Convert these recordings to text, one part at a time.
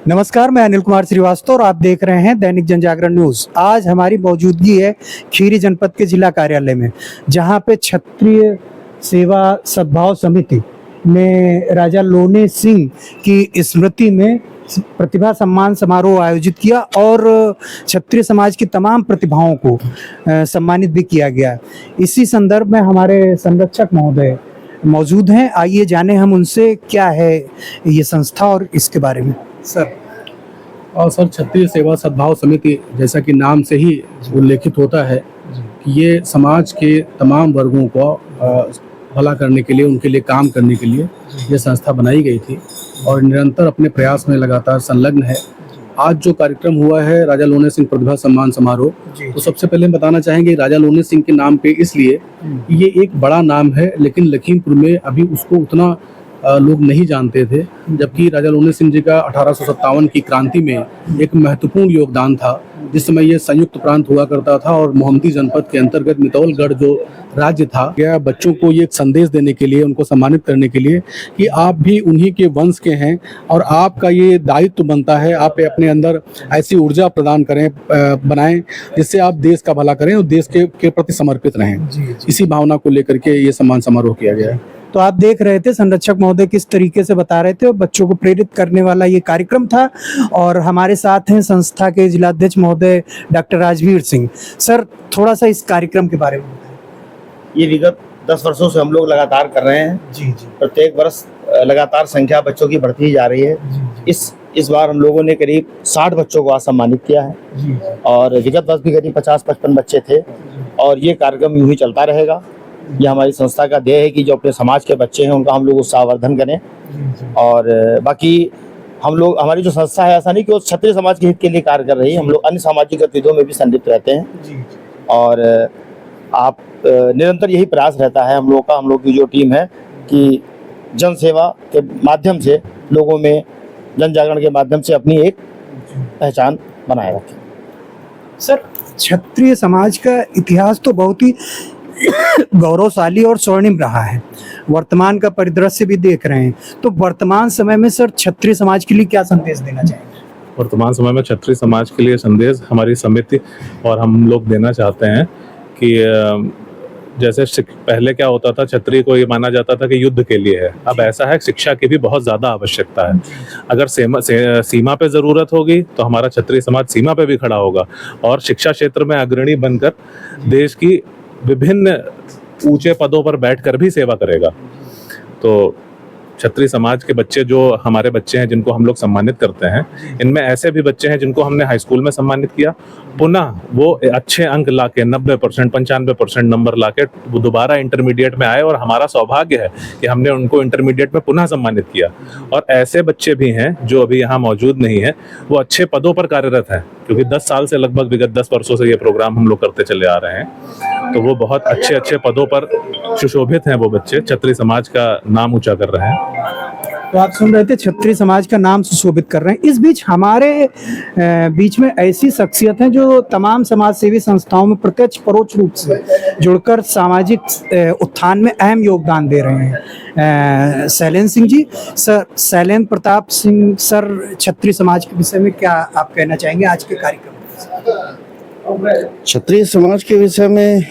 नमस्कार, मैं अनिल कुमार श्रीवास्तव और आप देख रहे हैं दैनिक जनजागरण न्यूज। आज हमारी मौजूदगी है खीरी जनपद के जिला कार्यालय में, जहां पे क्षत्रिय सेवा सद्भाव समिति में राजा लोने सिंह की स्मृति में प्रतिभा सम्मान समारोह आयोजित किया और क्षत्रिय समाज की तमाम प्रतिभाओं को सम्मानित भी किया गया। इसी संदर्भ में हमारे संरक्षक महोदय मौजूद हैं। आइए जाने हम उनसे क्या है ये संस्था और इसके बारे में। सर सर, क्षत्रिय सेवा सद्भाव समिति जैसा कि नाम से ही उल्लेखित होता है कि ये समाज के तमाम वर्गों को भला करने के लिए, उनके लिए काम करने के लिए ये संस्था बनाई गई थी और निरंतर अपने प्रयास में लगातार संलग्न है। आज जो कार्यक्रम हुआ है राजा लोने सिंह प्रतिभा सम्मान समारोह, तो सबसे पहले हम बताना चाहेंगे राजा लोने सिंह के नाम पे इसलिए ये एक बड़ा नाम है, लेकिन लखीमपुर में अभी उसको उतना लोग नहीं जानते थे, जबकि राजा लोने सिंह जी का 1857 की क्रांति में एक महत्वपूर्ण योगदान था। जिस समय ये संयुक्त प्रांत हुआ करता था और मोहम्मदी जनपद के अंतर्गत मितौलगढ़ जो राज्य था, यह बच्चों को ये एक संदेश देने के लिए, उनको सम्मानित करने के लिए कि आप भी उन्हीं के वंश के हैं और आपका ये दायित्व बनता है, आप अपने अंदर ऐसी ऊर्जा प्रदान करें, बनाएं जिससे आप देश का भला करें और देश के प्रति समर्पित रहें। इसी भावना को लेकर के ये सम्मान समारोह किया गया है। तो आप देख रहे थे संरक्षक महोदय किस तरीके से बता रहे थे और बच्चों को प्रेरित करने वाला ये कार्यक्रम था। और हमारे साथ हैं संस्था के जिलाध्यक्ष महोदय डॉक्टर राजवीर सिंह। सर, थोड़ा सा इस कार्यक्रम के बारे में बताएं। ये विगत 10 वर्षों से हम लोग लगातार कर रहे हैं। जी। प्रत्येक वर्ष लगातार संख्या बच्चों की बढ़ती ही जा रही है। इस बार हम लोगों ने करीब 60 बच्चों को आज सम्मानित किया है और विगत वर्ष भी करीब 50-55 बच्चे थे और ये कार्यक्रम यूं ही चलता रहेगा। यह हमारी संस्था का ध्येय है कि जो अपने समाज के बच्चे हैं उनका हम लोग उत्साहवर्धन करें। और बाकी हम लोग, हमारी जो संस्था है, ऐसा नहीं कि वो क्षत्रिय समाज के हित के लिए कार्य कर रही है, हम लोग अन्य सामाजिक गतिविधियों में भी संलिप्त रहते हैं। और आप निरंतर यही प्रयास रहता है हम लोग की जो टीम है कि जन सेवा के माध्यम से लोगों में, जन जागरण के माध्यम से अपनी एक पहचान बनाए रखें। सर, क्षत्रिय समाज का इतिहास तो बहुत ही गौरवशाली और स्वर्णिम रहा है। वर्तमान का परिदृश्य भी देख रहे हैं, तो वर्तमान समय में सर क्षत्रिय समाज के लिए क्या संदेश देना चाहेंगे? वर्तमान समय में क्षत्रिय समाज के लिए संदेश हमारी समिति और हम लोग देना चाहते हैं कि जैसे पहले क्या होता था, क्षत्रिय को ये माना जाता था कि युद्ध के लिए है। अब ऐसा है, शिक्षा की भी बहुत ज़्यादा आवश्यकता है। अगर सीमा पे ज़रूरत होगी तो हमारा क्षत्रिय समाज सीमा पे भी खड़ा होगा और शिक्षा क्षेत्र में अग्रणी बनकर देश की विभिन्न ऊंचे पदों पर बैठकर भी सेवा करेगा। तो क्षत्रिय समाज के बच्चे जो हमारे बच्चे हैं, जिनको हम लोग सम्मानित करते हैं, इनमें ऐसे भी बच्चे हैं जिनको हमने हाई स्कूल में सम्मानित किया, पुनः वो अच्छे अंक लाके 90%, 95% नंबर लाके वो दोबारा इंटरमीडिएट में आए और हमारा सौभाग्य है कि हमने उनको इंटरमीडिएट में पुनः सम्मानित किया। और ऐसे बच्चे भी हैं जो अभी यहाँ मौजूद नहीं है, वो अच्छे पदों पर कार्यरत हैं, क्योंकि 10 साल से लगभग विगत 10 वर्षों से ये प्रोग्राम हम लोग करते चले आ रहे हैं। तो वो बहुत अच्छे पदों पर सुशोभित हैं। वो बच्चे क्षत्रिय समाज का नाम ऊंचा कर रहे हैं। तो आप सुन रहे थे, क्षत्रिय समाज का नाम सुशोभित कर रहे हैं। इस बीच हमारे बीच में ऐसी शख्सियत हैं जो तमाम समाज सेवी संस्थाओं में प्रत्यक्ष परोक्ष रूप से जुड़कर सामाजिक उत्थान में अहम योगदान दे रहे हैं। शैलेंद्र सिंह जी, सर शैलेंद्र प्रताप सिंह सर, क्षत्रिय समाज के विषय में क्या आप कहना चाहेंगे आज के कार्यक्रम में? क्षत्रिय समाज के विषय में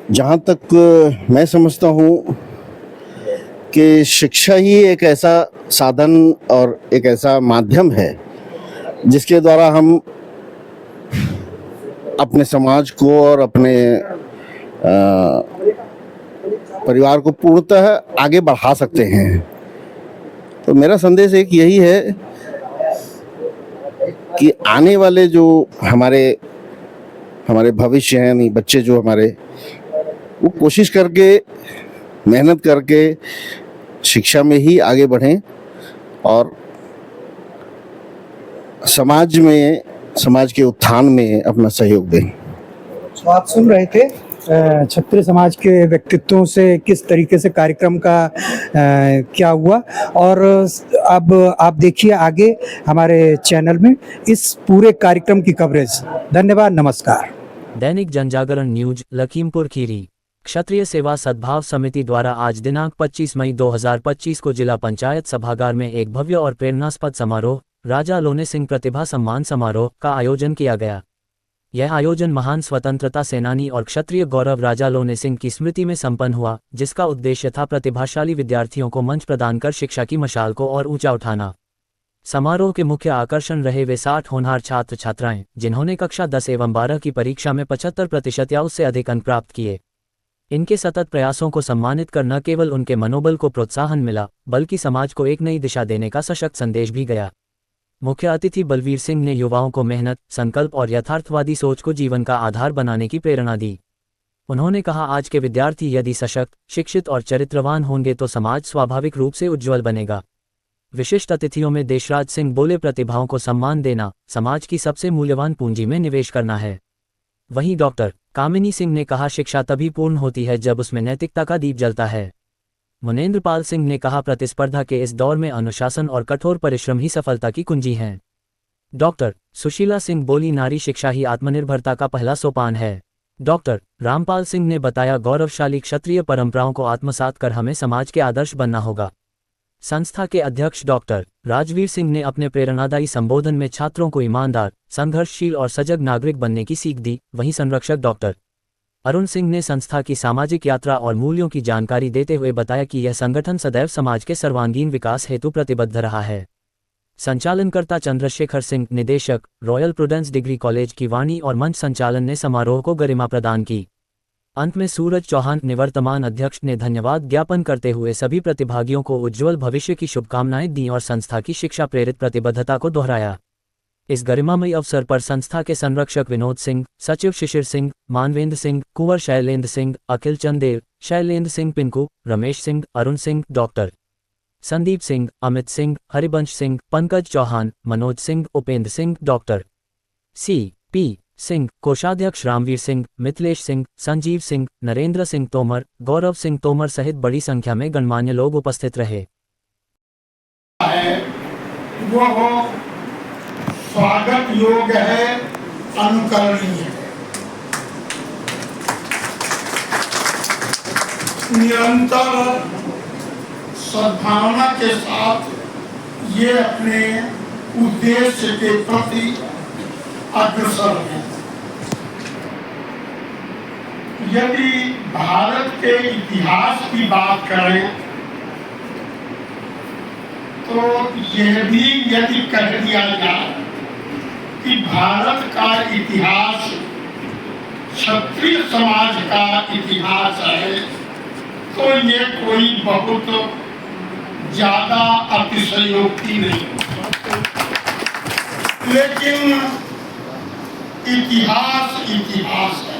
जहाँ तक मैं समझता हूँ कि शिक्षा ही एक ऐसा साधन और एक ऐसा माध्यम है जिसके द्वारा हम अपने समाज को और अपने परिवार को पूर्णतः आगे बढ़ा सकते हैं। तो मेरा संदेश एक यही है कि आने वाले जो हमारे भविष्य हैं, यानी बच्चे जो हमारे, वो कोशिश करके, मेहनत करके शिक्षा में ही आगे बढ़ें और समाज के उत्थान में अपना सहयोग दें। तो आप सुन रहे थे क्षत्रिय समाज के व्यक्तित्वों से किस तरीके से कार्यक्रम का क्या हुआ। और अब आप देखिए आगे हमारे चैनल में इस पूरे कार्यक्रम की कवरेज। धन्यवाद, नमस्कार। दैनिक जनजागरण न्यूज, लखीमपुर खीरी। क्षत्रिय सेवा सद्भाव समिति द्वारा आज दिनांक 25 मई 2025 को जिला पंचायत सभागार में एक भव्य और प्रेरणास्पद समारोह राजा लोने सिंह प्रतिभा सम्मान समारोह का आयोजन किया गया। यह आयोजन महान स्वतंत्रता सेनानी और क्षत्रिय गौरव राजा लोने सिंह की स्मृति में संपन्न हुआ, जिसका उद्देश्य था प्रतिभाशाली विद्यार्थियों को मंच प्रदान कर शिक्षा की मशाल को और ऊंचा उठाना। समारोह के मुख्य आकर्षण रहे वे 60 होनहार छात्र छात्राएं, जिन्होंने कक्षा 10 एवं 12 की परीक्षा में 75% या उससे अधिक अंक प्राप्त किए। इनके सतत प्रयासों को सम्मानित कर न केवल उनके मनोबल को प्रोत्साहन मिला, बल्कि समाज को एक नई दिशा देने का सशक्त संदेश भी गया। मुख्य अतिथि बलवीर सिंह ने युवाओं को मेहनत, संकल्प और यथार्थवादी सोच को जीवन का आधार बनाने की प्रेरणा दी। उन्होंने कहा, आज के विद्यार्थी यदि सशक्त, शिक्षित और चरित्रवान होंगे तो समाज स्वाभाविक रूप से उज्ज्वल बनेगा। विशिष्ट अतिथियों में देशराज सिंह बोले, प्रतिभाओं को सम्मान देना समाज की सबसे मूल्यवान पूंजी में निवेश करना है। वहीं डॉक्टर कामिनी सिंह ने कहा, शिक्षा तभी पूर्ण होती है जब उसमें नैतिकता का दीप जलता है। मुनेंद्र पाल सिंह ने कहा, प्रतिस्पर्धा के इस दौर में अनुशासन और कठोर परिश्रम ही सफलता की कुंजी हैं। डॉक्टर सुशीला सिंह बोली, नारी शिक्षा ही आत्मनिर्भरता का पहला सोपान है। डॉक्टर रामपाल सिंह ने बताया, गौरवशाली क्षत्रिय परंपराओं को आत्मसात कर हमें समाज के आदर्श बनना होगा। संस्था के अध्यक्ष डॉक्टर राजवीर सिंह ने अपने प्रेरणादायी संबोधन में छात्रों को ईमानदार, संघर्षशील और सजग नागरिक बनने की सीख दी। वहीं संरक्षक डॉक्टर अरुण सिंह ने संस्था की सामाजिक यात्रा और मूल्यों की जानकारी देते हुए बताया कि यह संगठन सदैव समाज के सर्वांगीण विकास हेतु प्रतिबद्ध रहा है। संचालनकर्ता चंद्रशेखर सिंह, निदेशक रॉयल प्रुडेंस डिग्री कॉलेज की वाणी और मंच संचालन ने समारोह को गरिमा प्रदान की। अंत में सूरज चौहान, निवर्तमान अध्यक्ष, ने धन्यवाद ज्ञापन करते हुए सभी प्रतिभागियों को उज्ज्वल भविष्य की शुभकामनाएं दी और संस्था की शिक्षा प्रेरित प्रतिबद्धता को दोहराया। इस गरिमामयी अवसर पर संस्था के संरक्षक विनोद सिंह, सचिव Shishir Singh, Manvendra Singh, Kunwar Shailendra Singh, Akhil Chandev, Shailendra Singh Pinku, Ramesh Singh, Arun Singh, doctor Sandeep Singh, Amit Singh, Harivansh Singh, Pankaj Chauhan, Manoj Singh, Upendra Singh, doctor C.P. Singh, कोषाध्यक्ष रामवीर सिंह, मिथिलेश सिंह, संजीव सिंह, नरेंद्र सिंह तोमर, गौरव सिंह तोमर सहित बड़ी संख्या में गणमान्य लोग उपस्थित रहे। वो स्वागत योग्य है, अनुकरणीय है। निरंतर सद्भावना के साथ ये अपने उद्देश्य के प्रति अग्रसर है। यदि भारत के इतिहास की बात करें तो यह भी यदि कह दिया जाए कि भारत का इतिहास क्षत्रिय समाज का इतिहास है तो ये कोई बहुत ज्यादा अतिशयोक्ति नहीं। लेकिन इतिहास इतिहास है।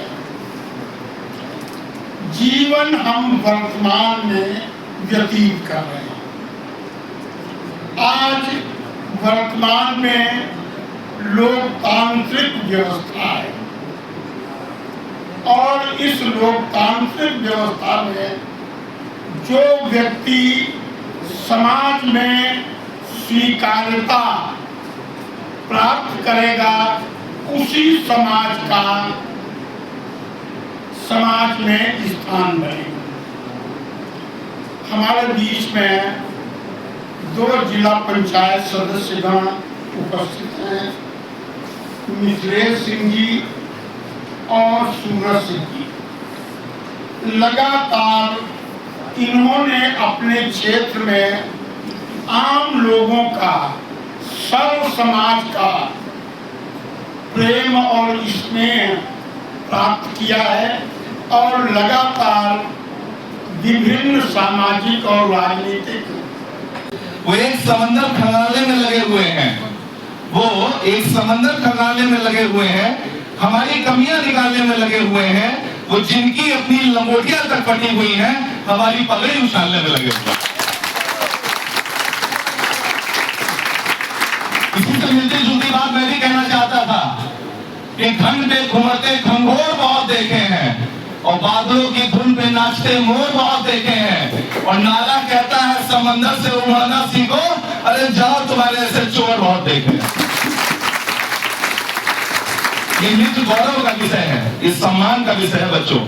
जीवन हम वर्तमान में व्यतीत कर रहे हैं। आज वर्तमान में लोकतांत्रिक व्यवस्था है और इस लोकतांत्रिक व्यवस्था में जो व्यक्ति समाज में स्वीकार्यता प्राप्त करेगा उसी समाज का समाज में स्थान बनेगा। हमारे बीच में 2 जिला पंचायत सदस्यगण उपस्थित हैं, मिथिलेश सिंह जी और सूरज सिंह जी। लगातार इन्होंने अपने क्षेत्र में आम लोगों का, सर्व समाज का प्रेम और स्नेह प्राप्त किया है और लगातार विभिन्न सामाजिक और राजनीतिक वो एक समंदर खंगालने में लगे हुए हैं। वो एक समंदर खंगालने में लगे हुए हैं, हमारी कमियां निकालने में लगे हुए हैं। वो जिनकी अपनी लंगोटियां तक फटी हुई हैं, हमारी पगड़ी उछालने में लगे हुए हैं। इसी से मिलती जुलती बात मैं भी कहना चाहता था कि घन पे घुमरते घंघोर बहुत देखे हैं और बादलों की धुन पे नाचते मोर बहुत देखे हैं और नाला कहता है समंदर से उमड़ना सीखो, अरे जाओ तुम्हारे ऐसे चोर बहुत देखे हैं। ये नित्य गौरव का विषय है, इस सम्मान का विषय है बच्चों।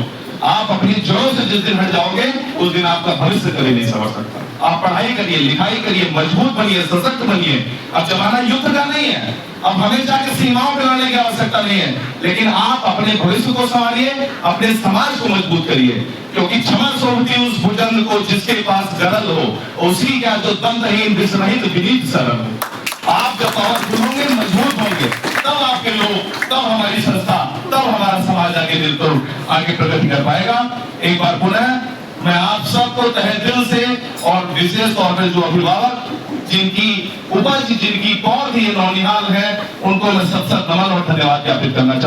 आप अपनी जड़ों से जिस दिन हट जाओगे उस दिन आपका भविष्य कभी नहीं संवर सकता। आप पढ़ाई करिए, लिखाई करिए, मजबूत बनिए, सशक्त बनिए। अब जमाना युद्ध का नहीं है, अब हमें जाके सीमाओं पर लड़ने की आवश्यकता नहीं है, लेकिन आप अपने भविष्य को संवारिए, अपने समाज को मजबूत करिए, क्योंकि क्षमा सोभती उस भुजंग को जिसके पास गरल हो, उसी का जो दंतहीन विस्महित विनीत सरल हो। आप जब पावरफुल होंगे, मजबूत होंगे, तब आपके लोग, तब हमारी संस्था, तब हमारा समाज आगे बिल्कुल आगे प्रगति कर पाएगा। एक बार पुनः मैं आप सबको तहे दिल से और विशेष तौर पर जो अभिभावक जिनकी उपज, जिनकी पौध ये नौनिहाल है, उनको मैं सत नमन और धन्यवाद ज्ञापित करना चाहता हूं।